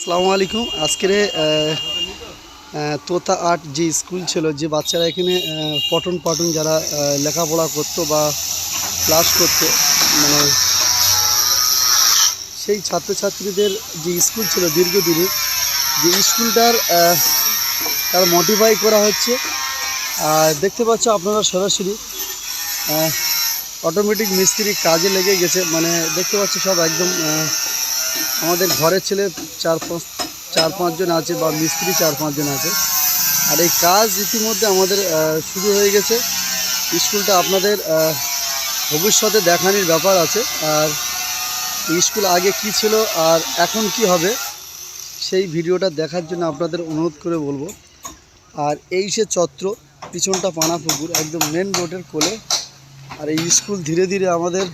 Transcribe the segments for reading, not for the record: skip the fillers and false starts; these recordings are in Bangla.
আসসালামু আলাইকুম। আজকের তোতা আর্ট যে স্কুল ছিল, যে বাচ্চারা এখানে পঠন পাঠন যারা লেখাপড়া করতো বা ক্লাস করতো, মানে সেই ছাত্রছাত্রীদের যে স্কুল ছিল দীর্ঘদিনের, যে স্কুলটার তার মডিফাই করা হচ্ছে। আর দেখতে পাচ্ছ আপনারা সরাসরি অটোমেটিক মিস্ত্রি কাজে লেগে গেছে। মানে দেখতে পাচ্ছ সব একদম আমাদের ঘরের ছেলে চার পাঁচজন আছে, বা মিস্ত্রি 4-5 জন আছে। আর এই কাজ ইতিমধ্যে আমাদের শুরু হয়ে গেছে। স্কুলটা আপনাদের ভবিষ্যতে দেখানোর ব্যাপার আছে। আর স্কুল আগে কি ছিল আর এখন কি হবে, সেই ভিডিওটা দেখার জন্য আপনাদের অনুরোধ করে বলবো। আর এই সে চত্র, পিছনটা পানাপুকুর, একদম মেন রোডের কোলে। আর এই স্কুল ধীরে ধীরে আমাদের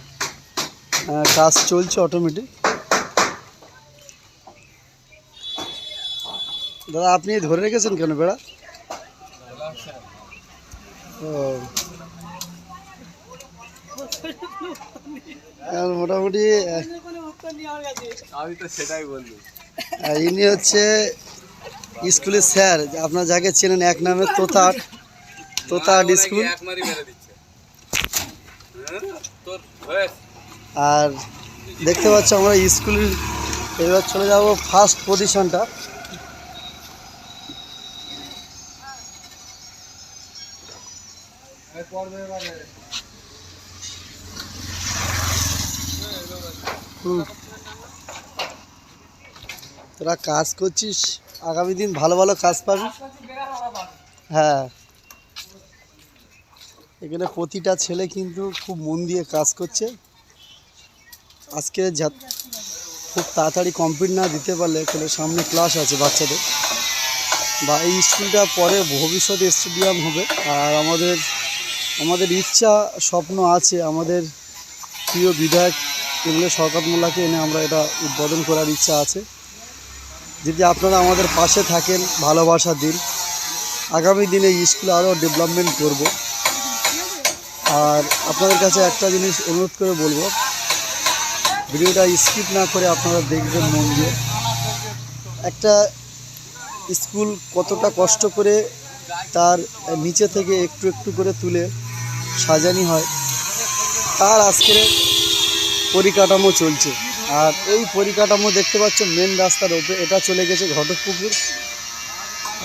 কাজ চলছে অটোমেটিক। দাদা, আপনি ধরে রেখেছেন কেন বেড়া? ও, মোটামুটি ইনি হচ্ছে স্কুলের স্যার, আপনার যাকে চেনেন এক নামে তোতা আর্ট স্কুল। আর দেখতে পাচ্ছ আমরা স্কুলের এবার চলে যাব ফার্স্ট পজিশনটা। তোরা কাজ করছিস, আগামী দিন ভালো ভালো কাজ পাবি। হ্যাঁ, এখানে প্রতিটা ছেলে কিন্তু খুব মন দিয়ে কাজ করছে। আজকে খুব তাড়াতাড়ি কমপ্লিট না দিতে পারলে সামনে ক্লাস আছে বাচ্চাদের, বা এই স্কুলটা পরে ভবিষ্যতে স্টেডিয়াম হবে। আর আমাদের ইচ্ছা, স্বপ্ন আছে, আমাদের প্রিয় বিধায়ক এমএলএ শওকত মোল্লাকে এনে আমরা এটা উদ্বোধন করার ইচ্ছা আছে। যদি আপনারা আমাদের পাশে থাকেন, ভালোবাসা দিন, আগামী দিনে এই স্কুল আরও ডেভেলপমেন্ট করব। আর আপনাদের কাছে একটা জিনিস অনুরোধ করে বলবো, ভিডিওটা স্কিপ না করে আপনারা দেখবেন মন দিয়ে। একটা স্কুল কতটা কষ্ট করে তার নিচে থেকে একটু একটু করে তুলে সাজানি হয়, তার আজকের পরিকাঠামো চলছে। আর এই পরিকাঠামো দেখতে পাচ্ছ মেন রাস্তার ওপরে, এটা চলে গেছে ঘটকপুকুর,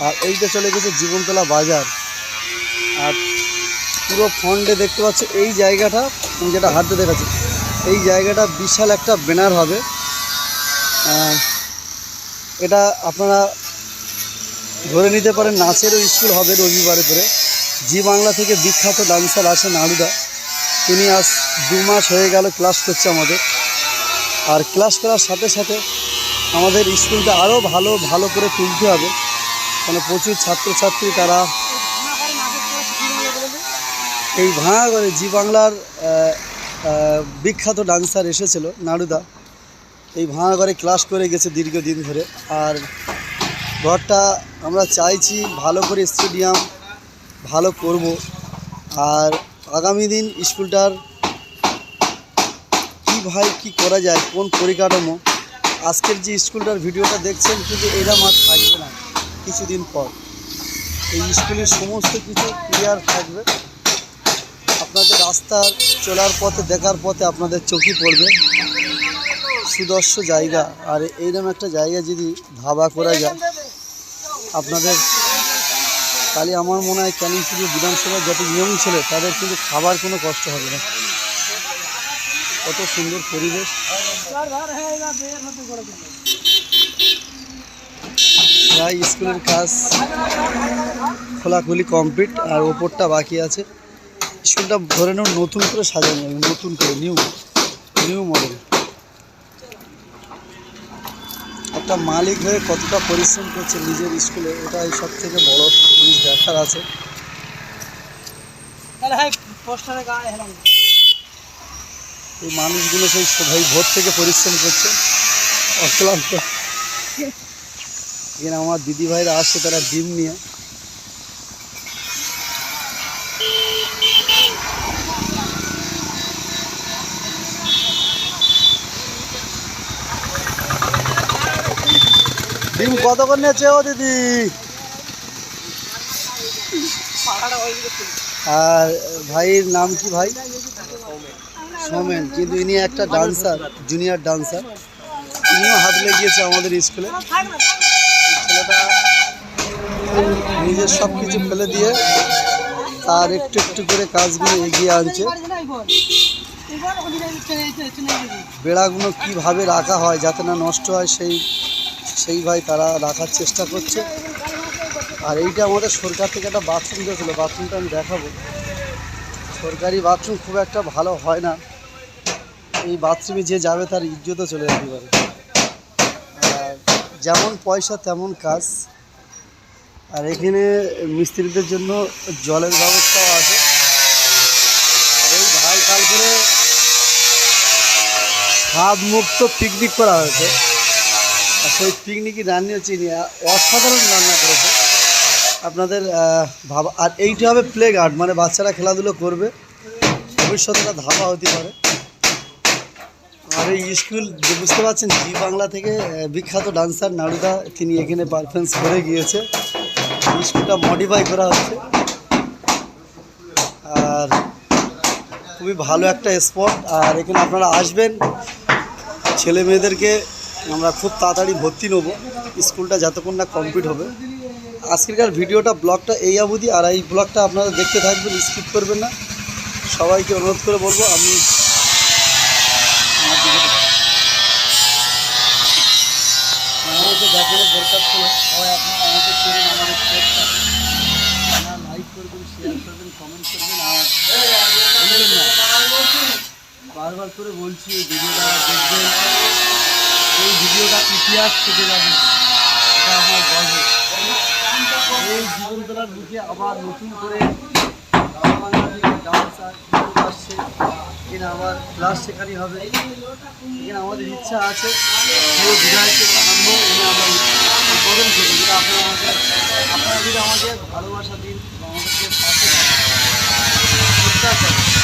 আর এইটা চলে গেছে জীবনতলা বাজার। আর পুরো ফ্রন্টে দেখতে পাচ্ছ এই জায়গাটা, আমি যেটা হাতে দেখাচ্ছি, এই জায়গাটা বিশাল একটা ব্যানার হবে। এটা আপনারা ধরে নিতে পারেন নাচেরও স্কুল হবে রবিবারে করে। জি বাংলা থেকে বিখ্যাত ডান্সার আছে নাড়ুদা, তিনি আজ 2 মাস হয়ে গেল ক্লাস করছে আমাদের। আর ক্লাস করার সাথে সাথে আমাদের স্কুলটা আরও ভালো করে তুলতে হবে, কারণ প্রচুর ছাত্রছাত্রী তারা এই ভাঙা করে, জি বাংলার বিখ্যাত ডান্সার এসেছিল নাড়ুদা, এই ভাঙা ঘরে ক্লাস করে গেছে দীর্ঘদিন ধরে। আর ঘরটা আমরা চাইছি ভালো করে স্টেডিয়াম ভালো করব। আর আগামী দিন স্কুলটার কি করা যায়, কোন পরিকাঠামো, আজকের যে স্কুলটার ভিডিওটা দেখছেন কিন্তু এরা মাঠ থাকবে না, কিছুদিন পর এই স্কুলের সমস্ত কিছু ক্লিয়ার থাকবে। আপনাদের রাস্তার চলার পথে, দেখার পথে আপনাদের চোখে পড়বে সুদর্শ জায়গা। আর এইরকম একটা জায়গা যদি ভাবা করা যায় আপনাদের, তাহলে আমার মনে হয় ক্যানিংপুর বিধানসভার যত নিয়ম ছিল তাদের কিন্তু খাবার কোনো কষ্ট হবে না। কত সুন্দর পরিবেশ। প্রায় স্কুলের কাজ খোলাখুলি কমপ্লিট, আর ওপরটা বাকি আছে। স্কুলটা ধরে নেব নতুন করে সাজানো হবে, নতুন করে নিউ মডেল। একটা মালিক হয়ে কতটা পরিশ্রম করছে নিজের স্কুলে, এটাই সব থেকে বড় জিনিস দেখার আছে। এই মানুষগুলো সেই সবাই ভোর থেকে পরিশ্রম করছে অক্লান্ত। এখানে আমার দিদি ভাইরা আসছে, তারা ডিম নিয়ে। ডিম কত করে নিয়েছে ও দিদি? আর ভাইয়ের নাম কি ভাই? সৌমেন। কিন্তু ইনি একটা ডান্সার, জুনিয়র ডান্সার, ইনিও হাত লেগিয়েছে আমাদের স্কুলে। ছেলেটা নিজের সব কিছু ফেলে দিয়ে তার একটু একটু করে কাজগুলো এগিয়ে আনছে। বেড়াগুলো কিভাবে রাখা হয় যাতে না নষ্ট হয় সেই ভাই তারা রাখার চেষ্টা করছে। আর এইটা আমাদের সরকার থেকে একটা বাথরুম দিয়েছিল, বাথরুমটা আমি দেখাবো। সরকারি বাথরুম খুব একটা ভালো হয় না, এই বাথরুমে যে যাবে তার ইজ্জতও চলে যেতে পারে। আর যেমন পয়সা তেমন কাজ। আর এখানে মিস্ত্রিদের জন্য জলের ব্যবস্থাও আছে। আর এই ভাই কাল করে স্বাদ মুক্ত পিকনিক করা হয়েছে। আর সেই পিকনিকই রান্না চিনি অসাধারণ রান্না করেছে আপনাদের ভাবা। আর এইটা হবে প্লে গার্ড, মানে বাচ্চারা খেলাধুলো করবে, ভবিষ্যতে একটা ধাবা হতে পারে। আর এই স্কুল বুঝতে পারছেন জি বাংলা থেকে বিখ্যাত ডান্সার নারুদা, তিনি এখানে পারফরমেন্স করে গিয়েছে। স্কুলটা মডিফাই করা হচ্ছে। আর খুবই ভালো একটা স্পট। আর এখানে আপনারা আসবেন, ছেলে মেয়েদেরকে আমরা খুব তাড়াতাড়ি ভর্তি নেব, স্কুলটা যতক্ষণ না কমপ্লিট হবে। আজকেরকার ভিডিওটা ব্লগটা এই অবধি। আর এই ব্লগটা আপনারা দেখতে থাকবেন, স্কিপ করবেন না। সবাইকে অনুরোধ করে বলবো, আমি আমাকে দেখানোর দরকার ছিল, সবাই আপনারা আমাকে করুন, আমাদের পেজটা আপনারা লাইক করবেন, শেয়ার করবেন, কমেন্ট করবেন। আর বলবেন না, বারবার করে বলছি এই ভিডিওটা দেখবেন, এই ভিডিওটা ইতিহাস থেকে যাবে, এটা আমার গর্ব। এই জীবনতলার বুকে আবার নতুন করে ডান্সার আসছে, এখানে আবার ক্লাস শেখানি হবে। এখানে আমাদের ইচ্ছা আছে পুরো বিধায়কের আরম্ভ এখানে আমরা উদ্বোধন করবো, যেটা আপনারা যদি আমাকে ভালোবাসা দিন বা আমাদেরকে পাশে থাকেন।